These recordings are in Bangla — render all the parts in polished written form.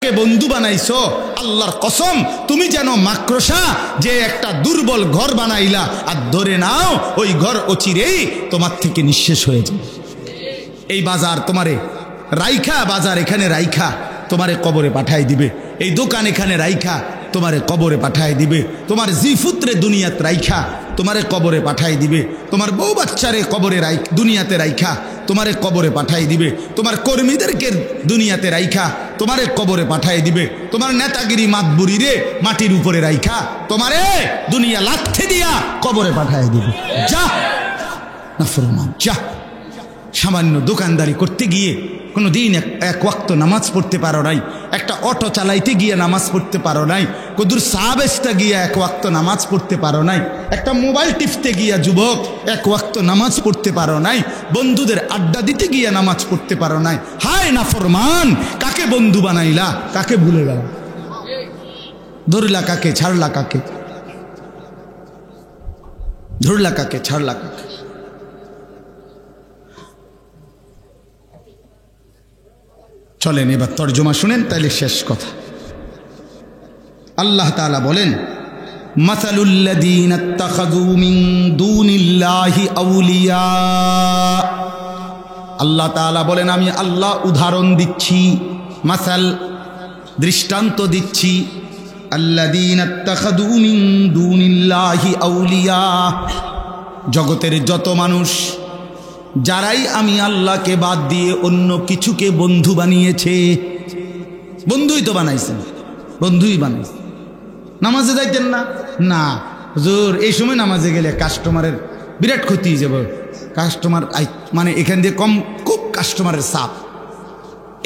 মাকড়সাকে বন্ধু বানাইছো, আল্লাহর কসম তুমি যেন মাকড়সা যে একটা দুর্বল ঘর বানাইলা, আর ধরে নাও ওই ঘর অচিরেই তোমার থেকে নিঃশেষ হয়ে যাবে। এই বাজার তোমারে রাইখা, বাজার এখানে রাইখা তোমারে কবরে পাঠাই দিবে, এই দোকান এখানে রাইখা তোমারে কবরে পাঠাই দিবে, তোমার জিফুত্রে দুনিয়াত রাইখা তোমারে কবরে পাঠাই দিবে, তোমার বউ বাচ্চারে কবরে দুনিয়াতে রাইখা তোমারে কবরে পাঠাই দিবে, তোমার কর্মীদেরকে দুনিয়াতে রাইখা তোমারে কবরে পাঠাই দিবে, তোমার নেতাগিরি মাতবুরি রে মাটির উপরে রাইখা তোমারে দুনিয়া লাথে দিয়া কবরে পাঠাই দিবে। যা নাফরমান যা। সামান্য দোকানদারি করতে গিয়ে কোনো দিন এক ওয়াক্ত নামাজ পড়তে পারো নাই, একটা অটো চালাইতে গিয়ে নামাজ পড়তে পারো নাই, কদুর সাহাবেস্তা গিয়ে এক ওয়াক্ত নামাজ পড়তে পারো নাই, একটা মোবাইল টিপতে গিয়া যুবক এক ওয়াক্ত নামাজ পড়তে পারো নাই, বন্ধুদের আড্ডা দিতে গিয়ে নামাজ পড়তে পারো নাই। হায় নাফরমান, কাকে বন্ধু বানাইলা, কাকে ভুলে গেল, ধরলা কাকে, ছাড়লা কাকে, ধরলা কাকে, ছাড়লা কাকে। চলেন এবার তর্জমা শুনেন, তাইলে শেষ কথা। আল্লাহ তাআলা বলেন, মাসালুল্লাযীনা ইত্তাখাযু মিন দুনিল্লাহি আউলিয়া। আল্লাহ তাআলা বলেন, আমি আল্লাহ উদাহরণ দিচ্ছি, মাসাল দৃষ্টান্ত দিচ্ছি, আল্লাযীনা ইত্তাখাযু মিন দুনিল্লাহি আউলিয়া, জগতের যত মানুষ যারাই আমি আল্লাহকে বাদ দিয়ে অন্য কিছুকে বন্ধু বানিয়েছে। বন্ধুই তো বানাইছেন, বন্ধুই বানাইছে। নামাজে যাইতেন না, না হুজুর এই সময় নামাজে গেলে কাস্টমারের বিরাট ক্ষতি হয়ে যাবে, কাস্টমার মানে এখান দিয়ে খুব কাস্টমারের চাপ।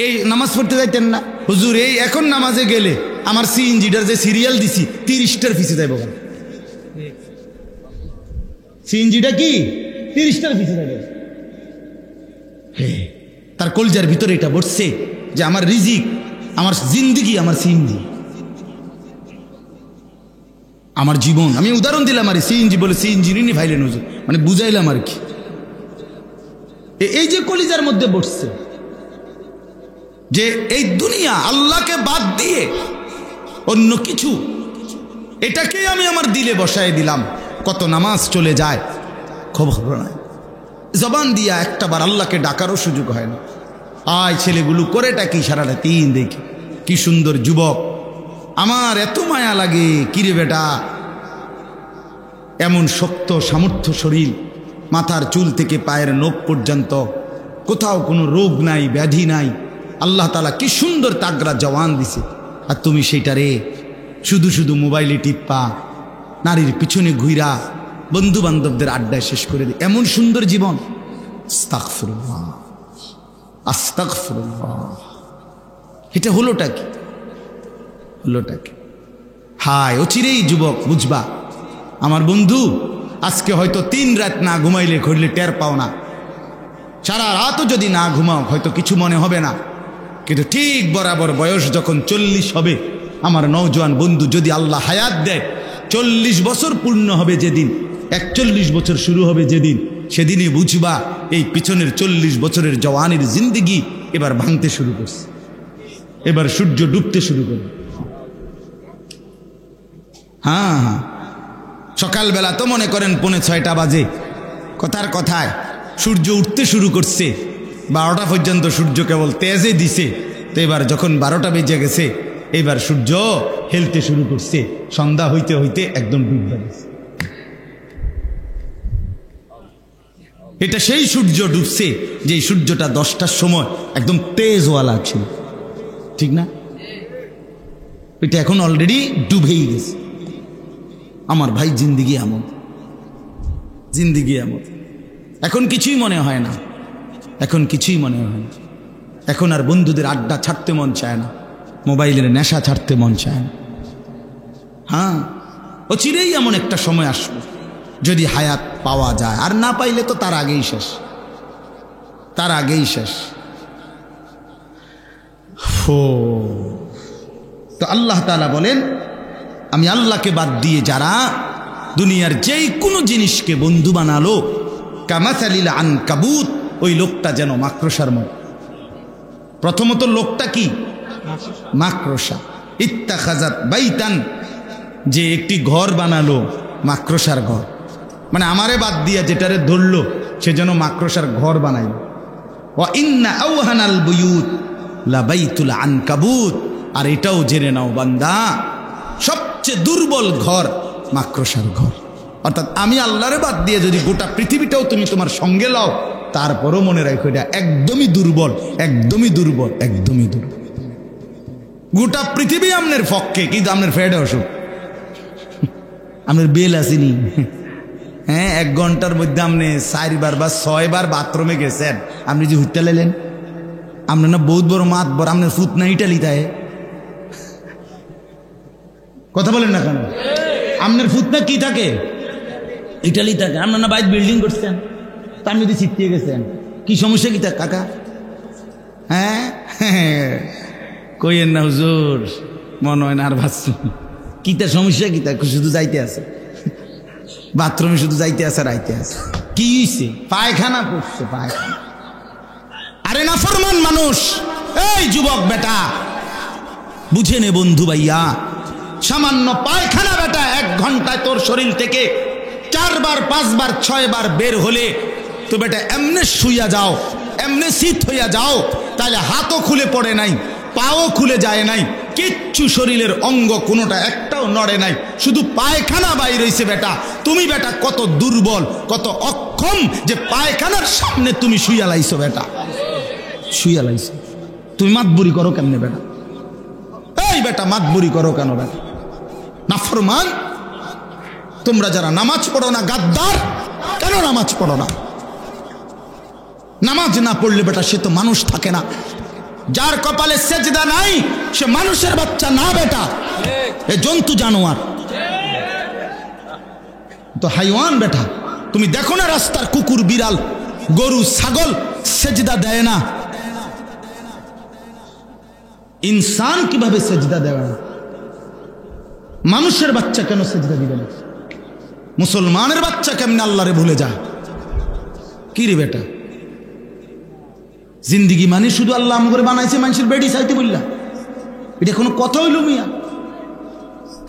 এই নামাজ পড়তে যাইতেন না, হুজুর এই এখন নামাজে গেলে আমার সিএনজিটার যে সিরিয়াল দিছি 30টার পিছিয়ে যাইব, সিএনজিটা কি 30টার পিছিয়ে যাবে। তার কলজার ভিতরে এটা বসছে যে আমার রিজিক, আমার জিন্দিগি, আমার সিএনজি, আমার জীবন। আমি উদাহরণ দিলাম আর সিএনজি বলে, সিএনজি নিয়ে ভাইলেন হুজুর, মানে বুঝাইলাম আর কি। এই যে কলিজার মধ্যে বসছে যে এই দুনিয়া আল্লাহকে বাদ দিয়ে অন্য কিছু, এটাকেই আমি আমার দিলে বসায় দিলাম। কত নামাজ চলে যায় খবর নাই, জবান দিয়া একটাবার আল্লাহকে ডাকারও সুযোগ হয় না। আয় ছেলেগুলো করেটা কি সারাটা দিন দেখি, কি সুন্দর যুবক, আমার এত মায়া লাগে, কিরে বেটা এমন শক্ত সামর্থ্য শরীর, মাথার চুল থেকে পায়ের নখ পর্যন্ত কোথাও কোনো রোগ নাই, ব্যাধি নাই, আল্লাহ তাআলা কি সুন্দর তাগড়া জওয়ান দিছে, আর তুমি সেইটারে শুধু শুধু মোবাইলে টিপ্পা, নারীর পিছনে ঘুইরা, বন্ধু বান্ধবদের আড্ডায় শেষ করে দিই এমন সুন্দর জীবন। আস্তাগফিরুল্লাহ, আস্তাগফিরুল্লাহ। এটা হলোটা কি, হলোটা কি? হায় অচিরেই যুবক বুঝবা, আমার বন্ধু আজকে হয়তো 3 রাত না ঘুমাইলে ঘুরলে টের পাও না, সারা রাতও যদি না ঘুমাও হয়তো কিছু মনে হবে না, কিন্তু ঠিক বরাবর বয়স যখন 40 হবে, আমার নওজোয়ান বন্ধু যদি আল্লাহ হায়াত দেয়, 40 বছর পূর্ণ হবে যেদিন, 41 বছর শুরু হবে যেদিন, সেদিনই বুঝবা এই পিছনের 40 বছরের জওয়ানির জিন্দিগি এবার ভাঙতে শুরু করছে, এবার সূর্য ডুবতে শুরু করবে। হ্যাঁ হ্যাঁ, সকালবেলা তো মনে করেন 5:45 বাজে, কথার কথায় সূর্য উঠতে শুরু করছে, 12টা পর্যন্ত সূর্য কেবল তেজে দিছে, তো এবার যখন 12টা বেজে গেছে, এবার সূর্য হেলতে শুরু করছে, সন্ধ্যা হইতে হইতে একদম ডুববে গেছে। এটা সেই সূর্য ডুবছে যে সূর্যটা 10টার সময় একদম তেজওয়ালা ছিল, ঠিক না? এটা এখন অলরেডি ডুবেই গেছে। আমার ভাই জিন্দিগি এমন, জিন্দিগি এমন, এখন কিছুই মনে হয় না, এখন কিছুই মনে হয় না, এখন আর বন্ধুদের আড্ডা ছাড়তে মন চায় না, মোবাইলের নেশা ছাড়তে মন চায় না। হ্যাঁ, অচিরেই এমন একটা সময় আসবে যদি হায়াত পাওয়া যায়, আর না পাইলে তো তার আগেই শেষ, তার আগেই শেষ। তো আল্লাহ তাআলা বলেন, আমি আল্লাহকে বাদ দিয়ে যারা দুনিয়ার যেই কোনো জিনিসকে বন্ধু বানালো, কামাসালিল আনকাবুত, ওই লোকটা যেন মাকড়সার মতো। প্রথমত লোকটা কি? মাকড়সা। ইত্তাখাযাত বাইতান, যে একটি ঘর বানালো, মাকড়সার ঘর, মানে আমারে বাদ দিয়া যেটারে ধরলো সে যেন মাকড়সার ঘর বানাইল। ওয়া ইন্না আওহানাল বুয়ুত লাবাইতুল আনকাবুত, আর এটাও জেনে নাও বান্দা, সবচেয়ে দুর্বল ঘর মাকড়সার ঘর। অর্থাৎ আমি আল্লাহরে বাদ দিয়ে যদি গোটা পৃথিবীটাও তুমি তোমার সঙ্গে লাও, তারপরও মনে রাখো এটা একদমই দুর্বল, একদমই দুর্বল, একদমই দুর্বল। গোটা পৃথিবী আপনার পক্ষে, কিন্তু আপনার ফেডে অসুখ, আপনার বেল আসেনি। হ্যাঁ, 1 ঘন্টার মধ্যে আপনি 4 বার বা 6 বার বাথরুমে গেছেন, আপনি যে হুইটা লেলেন, আপনার না বহুত বড় মাত বড়, আপনার ফুট না ইটালিতায় কথা বলেন না কেন? আপনার ফুট না কি থাকে? ইটালি থাকে। আপনার না বাইরে বিল্ডিং করছেন, তার মধ্যে ছিটিয়ে গেছেন, কি সমস্যা কি থাকে কাকা? হ্যাঁ, কইেন না হুজুর, মনে হয় না আর ভাবছি কিতা সমস্যা কি থাকে, শুধু যাইতে আছে বাথরুমে, শুধু যাইতে আছে আর আইতে আছে। কি হইছে? পায়খানা করছে, পায়খানা। আরে নাফরমান মানুষ, এই যুবক বেটা বুঝে নে বন্ধু ভাইয়া, সামান্য পায়খানা বেটা 1 ঘন্টায় তোর শরীর থেকে 4 বার 5 বার 6 বার বের হলে তো বেটা এমনে শুইয়া যাও, এমনে শীত হইয়া যাও, তাহলে হাতও খুলে পড়ে নাই, পাও খুলে যায় নাই, কিচ্ছু শরীরের অঙ্গ কোনোটা একটাও নড়ে নাই, শুধু পায়খানা বাইর হইছে। বেটা তুমি বেটা কত দুর্বল, কত অক্ষম যে পায়খানার সামনে তুমি শুইয়া লাইছো, বেটা শুইয়া লাইছো। তুমি মাতবুরি করো কেমনে বেটা? এই বেটা মাতবুরি করো কেন বেটা? নাফরমান, তোমরা যারা নামাজ পড়ো না, গাদ্দার, কেন নামাজ পড়ো না? নামাজ না পড়লে বেটা সে তো মানুষ থাকে না। যার কপালে সেজদা নাই সে মানুষের বাচ্চা না বেটা, এ জন্তু জানোয়ার তো হাইওয়ান বেটা। তুমি দেখো না রাস্তার কুকুর, বিড়াল, গরু, ছাগল সেজদা দেয় না, ইনসান কিভাবে সেজদা দেয় না? মানুষের বাচ্চা কেন সেজদা দিবে না? মুসলমানের বাচ্চা কেমনে আল্লাহরে ভুলে যায়? কি রে বেটা, জিন্দিগি মানে শুধু আল্লাহ করে বানাইছে মানুষের বেডি চাইতে বললা, এটা কোনো কথা হইল মিয়া?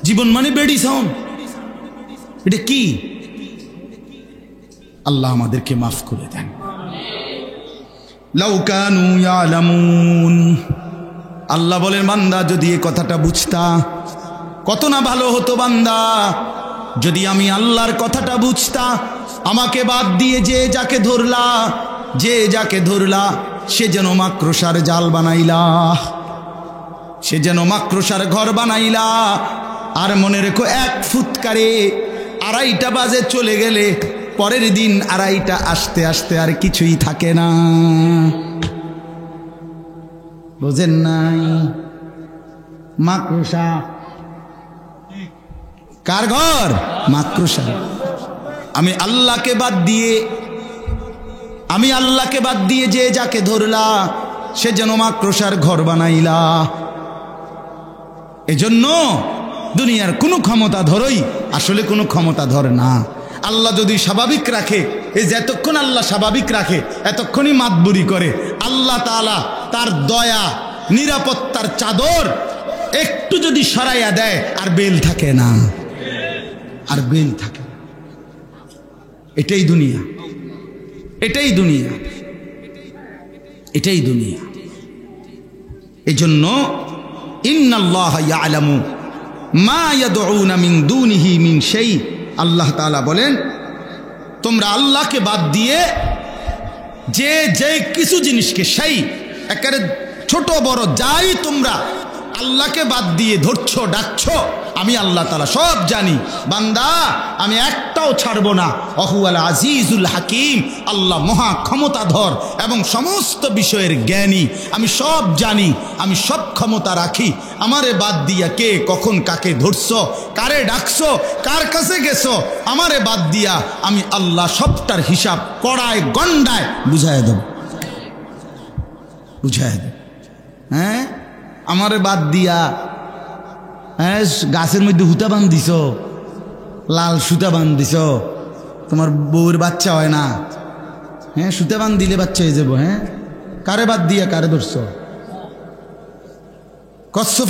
জীবন মানে বেডি সাউন্ড, এটা কি? আল্লাহ আমাদেরকে মাফ করে দেন। লাউ কানু ইয়ালামুন, আল্লাহ বলেন বান্দা যদি এই কথাটা বুঝতা কত না ভালো হতো বান্দা। যদি আমি আল্লাহর কথাটা বুঝতা, আমাকে বাদ দিয়ে যে যাকে ধরলা, যে যাকে ধরলা সে যেন মাকড়সার জাল বানাইলা, সে যেন মাকড়সার ঘর বানাইলা। আর মনে রেখো 1 ফুৎকারে 2:30 বাজে চলে গেলে পরের দিন 2:30 আসতে আসতে আর কিছুই থাকে না। বুঝেন নাই? মাকড়সা কার ঘর? মাকড়সা। আমি আল্লাহকে বাদ দিয়ে যে যাকে ধরলা সে যেন মাকড়সার ঘর বানাইলা। এজন্য দুনিয়ার কোনো ক্ষমতা ধরই আসলে কোনো ক্ষমতা ধর না। আল্লাহ যদি স্বাভাবিক রাখে, এই যে এতক্ষণ আল্লাহ স্বাভাবিক রাখে, এতক্ষণই মাতবুরি করে, আল্লাহ তাআলা তার দয়া নিরাপত্তার চাদর একটু যদি সরাইয়া দেয় আর বেল থাকে না, আর বেল থাকে। এটাই দুনিয়া, এটাই দুনিয়া, এটাই দুনিয়া। এই জন্য ইন্নাল্লাহা ইয়ালামু মা ইয়াদউনা মিন দুনিহি মিন শাই, আল্লাহ তাআলা বলেন তোমরা আল্লাহকে বাদ দিয়ে যে যে কিছু জিনিসকে, সেই একেবারে ছোট বড় যাই তোমরা আল্লাহকে বাদ দিয়ে ধরছো, ডাকছো, আমি আল্লাহ তাআলা সব জানি বান্দা, আমি একটাও ছাড়বো না। ওহুয়াল আজিজুল হাকিম, আল্লাহ মহা ক্ষমতাধর এবং সমস্ত বিষয়ের জ্ঞানী। আমি সব জানি, আমি সব ক্ষমতা রাখি। আমারে বাদ দিয়া কে কখন কাকে ধরছো, কারে ডাকছো, কার কাছে গেছো, আমারে বাদ দিয়া আমি আল্লাহ সবটার হিসাব কড়ায় গন্ডায় বুঝায় দেব, বুঝায় দেব। হ্যাঁ, আমারে বাদ দিয়া গাছের মধ্যে হুতা বান দিছ, লাল সুতা বান দিছ, তোমার বউর বাচ্চা হয় না। হ্যাঁ, সুতা বান দিলে বাচ্চা হয়ে যাবো। হ্যাঁ, কারে বাদ দিয়া কারে ধরছ? কচ্ছপের